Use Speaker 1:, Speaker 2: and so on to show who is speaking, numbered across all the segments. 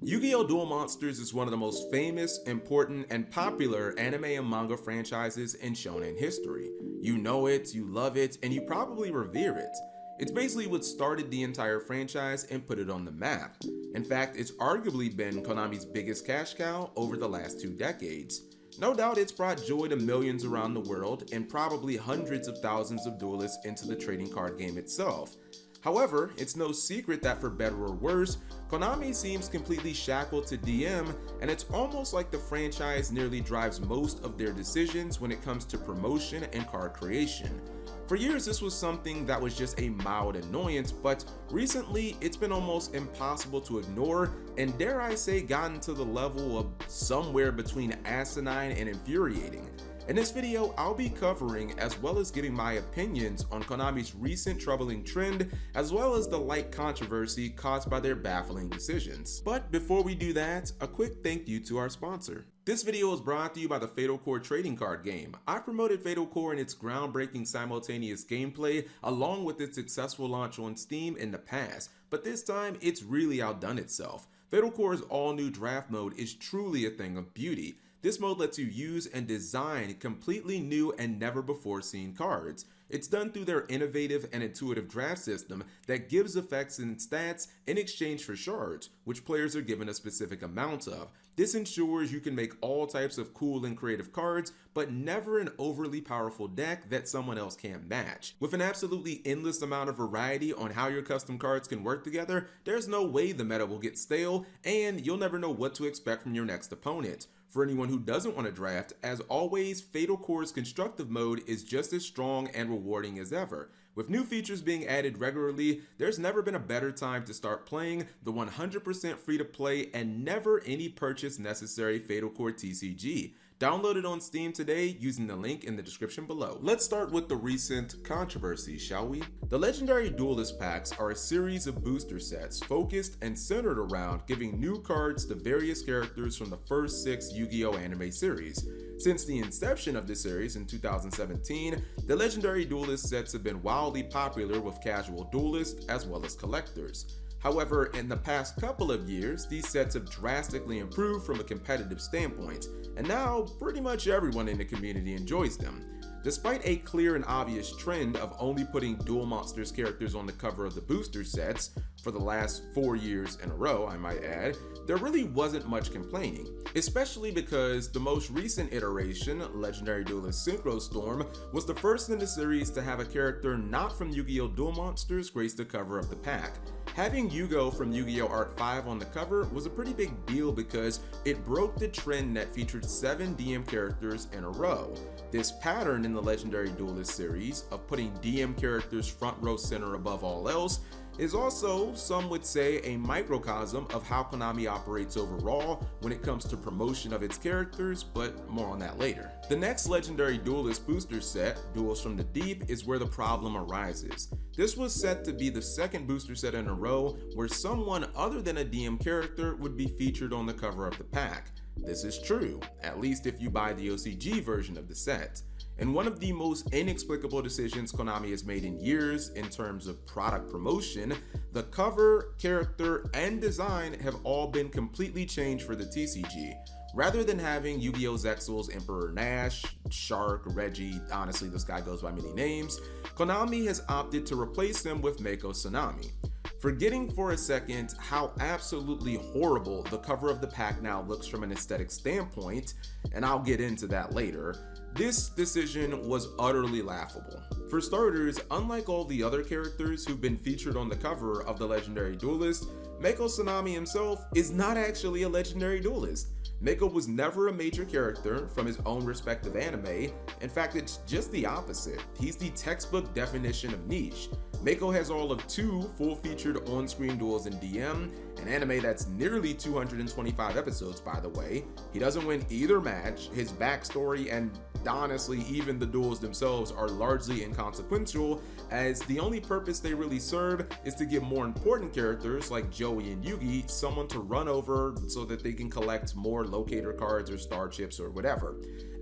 Speaker 1: Yu-Gi-Oh! Duel Monsters is one of the most famous, important, and popular anime and manga franchises in shonen history. You know it, you love it, and you probably revere it. It's basically what started the entire franchise and put it on the map. In fact, it's arguably been Konami's biggest cash cow over the last 2 decades. No doubt it's brought joy to millions around the world and probably hundreds of thousands of duelists into the trading card game itself. However, it's no secret that for better or worse, Konami seems completely shackled to DM, and it's almost like the franchise nearly drives most of their decisions when it comes to promotion and card creation. For years this was something that was just a mild annoyance, but recently it's been almost impossible to ignore and, dare I say, gotten to the level of somewhere between asinine and infuriating. In this video, I'll be covering as well as giving my opinions on Konami's recent troubling trend, as well as the light controversy caused by their baffling decisions. But before we do that, a quick thank you to our sponsor. This video is brought to you by the Fatal Core trading card game. I promoted Fatal Core and its groundbreaking simultaneous gameplay along with its successful launch on Steam in the past, but this time it's really outdone itself. Fatal Core's all-new draft mode is truly a thing of beauty. This mode lets you use and design completely new and never before seen cards. It's done through their innovative and intuitive draft system that gives effects and stats in exchange for shards, which players are given a specific amount of. This ensures you can make all types of cool and creative cards, but never an overly powerful deck that someone else can't match. With an absolutely endless amount of variety on how your custom cards can work together, there's no way the meta will get stale, and you'll never know what to expect from your next opponent. For anyone who doesn't want to draft, as always, Fatal Core's constructive mode is just as strong and rewarding as ever. With new features being added regularly, there's never been a better time to start playing the 100% free-to-play and never any purchase necessary Fatal Core TCG. Download it on Steam today using the link in the description below. Let's start with the recent controversy, shall we? The Legendary Duelist packs are a series of booster sets focused and centered around giving new cards to various characters from the first 6 Yu-Gi-Oh! Anime series. Since the inception of the series in 2017, the Legendary Duelist sets have been wildly popular with casual duelists as well as collectors. However, in the past couple of years, these sets have drastically improved from a competitive standpoint, and now pretty much everyone in the community enjoys them. Despite a clear and obvious trend of only putting Duel Monsters characters on the cover of the booster sets, for the last 4 years in a row I might add, there really wasn't much complaining, especially because the most recent iteration, Legendary Duelist Synchro Storm, was the first in the series to have a character not from Yu-Gi-Oh! Duel Monsters grace the cover of the pack. Having Yugo from Yu-Gi-Oh! Art 5 on the cover was a pretty big deal because it broke the trend that featured 7 DM characters in a row. This pattern in the Legendary Duelist series of putting DM characters front row center above all else is also, some would say, a microcosm of how Konami operates overall when it comes to promotion of its characters, but more on that later. The next Legendary Duelist booster set, Duels from the Deep, is where the problem arises. This was set to be the second booster set in a row where someone other than a DM character would be featured on the cover of the pack. This is true, at least if you buy the OCG version of the set. And one of the most inexplicable decisions Konami has made in years in terms of product promotion, the cover, character, and design have all been completely changed for the TCG. Rather than having Yu-Gi-Oh! Zexal's Emperor Nash, Shark, Reggie, honestly this guy goes by many names, Konami has opted to replace him with Mako Tsunami. Forgetting for a second how absolutely horrible the cover of the pack now looks from an aesthetic standpoint, and I'll get into that later, this decision was utterly laughable. For starters, unlike all the other characters who've been featured on the cover of the Legendary Duelist, Mako Tsunami himself is not actually a Legendary Duelist. Mako was never a major character from his own respective anime. In fact, it's just the opposite. He's the textbook definition of niche. Mako has all of 2 full-featured on-screen duels in DM, an anime that's nearly 225 episodes by the way. He doesn't win either match, his backstory and honestly even the duels themselves are largely inconsequential, as the only purpose they really serve is to give more important characters like Joey and Yugi someone to run over so that they can collect more locator cards or star chips or whatever.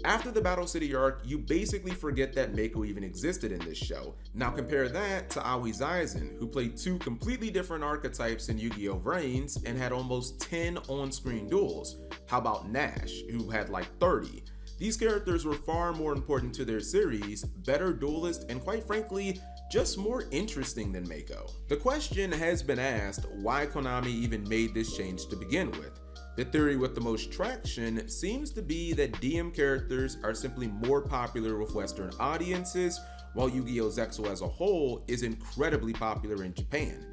Speaker 1: After the Battle City arc, you basically forget that Mako even existed in this show. Now compare that to Aoi Zaizen, who played 2 completely different archetypes in Yu-Gi-Oh! Variant brains and had almost 10 on-screen duels. How about Nash, who had like 30? These characters were far more important to their series, better duelist, and quite frankly, just more interesting than Mako. The question has been asked why Konami even made this change to begin with. The theory with the most traction seems to be that DM characters are simply more popular with Western audiences, while Yu-Gi-Oh! Zexal as a whole is incredibly popular in Japan.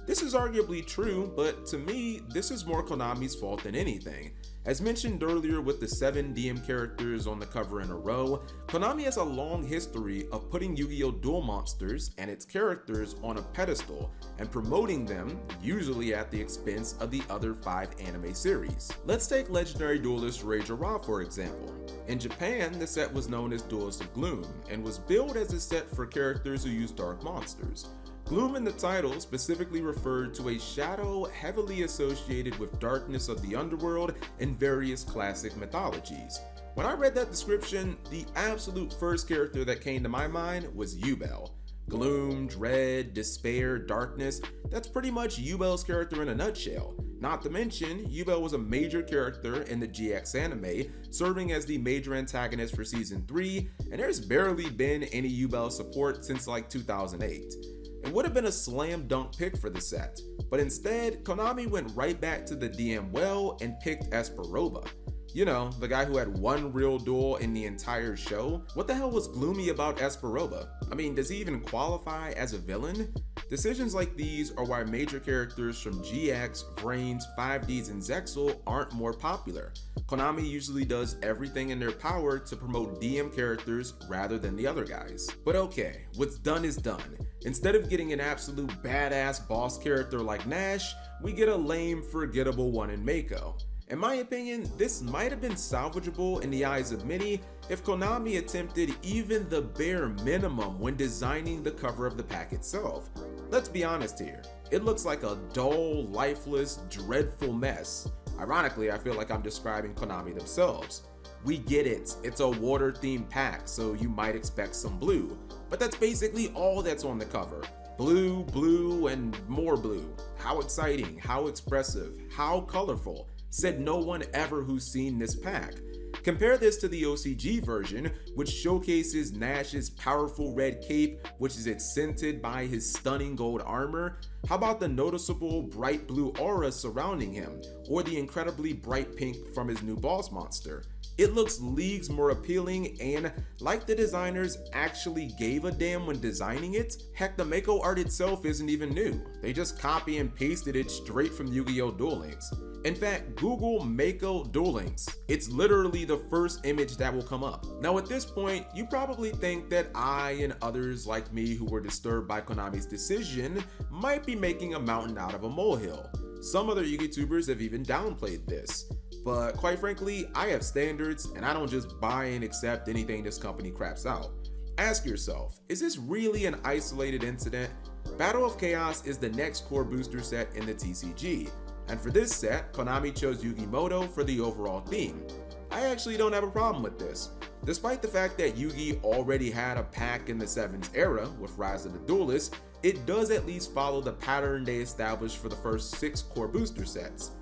Speaker 1: This is arguably true, but to me, this is more Konami's fault than anything. As mentioned earlier with the 7 DM characters on the cover in a row, Konami has a long history of putting Yu-Gi-Oh! Duel Monsters and its characters on a pedestal and promoting them, usually at the expense of the other 5 anime series. Let's take legendary duelist Rage Ra for example. In Japan, the set was known as Duelist of Gloom and was billed as a set for characters who use dark monsters. Gloom in the title specifically referred to a shadow heavily associated with darkness of the underworld in various classic mythologies. When I read that description, the absolute first character that came to my mind was Yubel. Gloom, dread, despair, darkness, that's pretty much Yubel's character in a nutshell. Not to mention, Yubel was a major character in the GX anime, serving as the major antagonist for season 3, and there's barely been any Yubel support since like 2008. It would have been a slam dunk pick for the set, but instead, Konami went right back to the DM well and picked Esperoba. You know, the guy who had one real duel in the entire show. What the hell was gloomy about Esperoba? I mean, does he even qualify as a villain? Decisions like these are why major characters from GX, Brains, 5Ds, and Zexal aren't more popular. Konami usually does everything in their power to promote DM characters rather than the other guys. But okay, what's done is done. Instead of getting an absolute badass boss character like Nash, we get a lame, forgettable one in Mako. In my opinion, this might have been salvageable in the eyes of many if Konami attempted even the bare minimum when designing the cover of the pack itself. Let's be honest here, it looks like a dull, lifeless, dreadful mess. Ironically, I feel like I'm describing Konami themselves. We get it, it's a water-themed pack, so you might expect some blue. But that's basically all that's on the cover. Blue, blue, and more blue. How exciting, how expressive, how colorful. Said no one ever who's seen this pack. Compare this to the OCG version, which showcases Nash's powerful red cape, which is accented by his stunning gold armor. How about the noticeable bright blue aura surrounding him, or the incredibly bright pink from his new boss monster? It looks leagues more appealing, and like the designers actually gave a damn when designing it. Heck, the Mako art itself isn't even new. They just copy and pasted it straight from Yu-Gi-Oh! Duel Links. In fact, Google Mako Duel Links. It's literally the first image that will come up. Now at this point, you probably think that I and others like me who were disturbed by Konami's decision might be making a mountain out of a molehill. Some other YouTubers have even downplayed this. But quite frankly, I have standards and I don't just buy and accept anything this company craps out. Ask yourself, is this really an isolated incident? Battle of Chaos is the next core booster set in the TCG. And for this set, Konami chose Yu-Gi for the overall theme. I actually don't have a problem with this. Despite the fact that Yu-Gi already had a pack in the 7s era with Rise of the Duelist, it does at least follow the pattern they established for the first 6 core booster sets.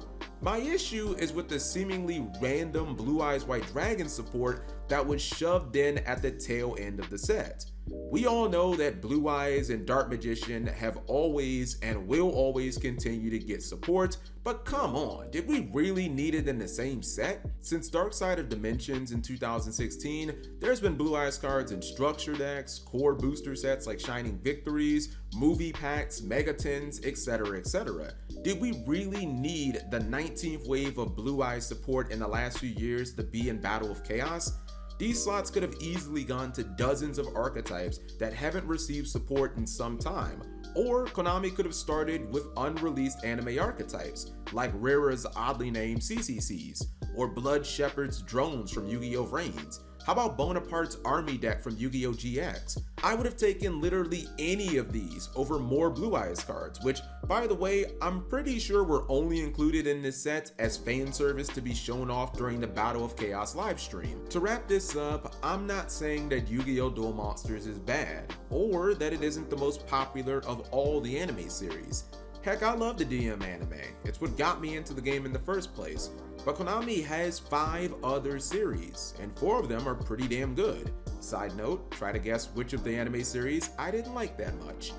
Speaker 1: My issue is with the seemingly random Blue Eyes White Dragon support that was shoved in at the tail end of the set. We all know that Blue Eyes and Dark Magician have always and will always continue to get support, but come on, did we really need it in the same set? Since Dark Side of Dimensions in 2016, there's been Blue Eyes cards in structure decks, core booster sets like Shining Victories, movie packs, megatons, etc, etc. Did we really need the 19th wave of Blue Eyes support in the last few years to be in Battle of Chaos? These slots could have easily gone to dozens of archetypes that haven't received support in some time, or Konami could have started with unreleased anime archetypes, like Rara's oddly named CCCs, or Blood Shepherd's drones from Yu-Gi-Oh! Reigns. How about Bonaparte's army deck from Yu-Gi-Oh! GX? I would have taken literally any of these over more Blue Eyes cards, which, by the way, I'm pretty sure were only included in this set as fan service to be shown off during the Battle of Chaos livestream. To wrap this up, I'm not saying that Yu-Gi-Oh! Duel Monsters is bad, or that it isn't the most popular of all the anime series. Heck, I love the DM anime. It's what got me into the game in the first place. But Konami has 5 other series, and 4 of them are pretty damn good. Side note, try to guess which of the anime series I didn't like that much.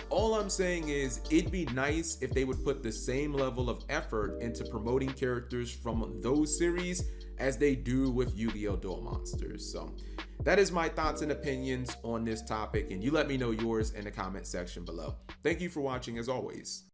Speaker 1: All I'm saying is, it'd be nice if they would put the same level of effort into promoting characters from those series as they do with Yu-Gi-Oh! Duel Monsters. So that is my thoughts and opinions on this topic, and you let me know yours in the comment section below. Thank you for watching as always.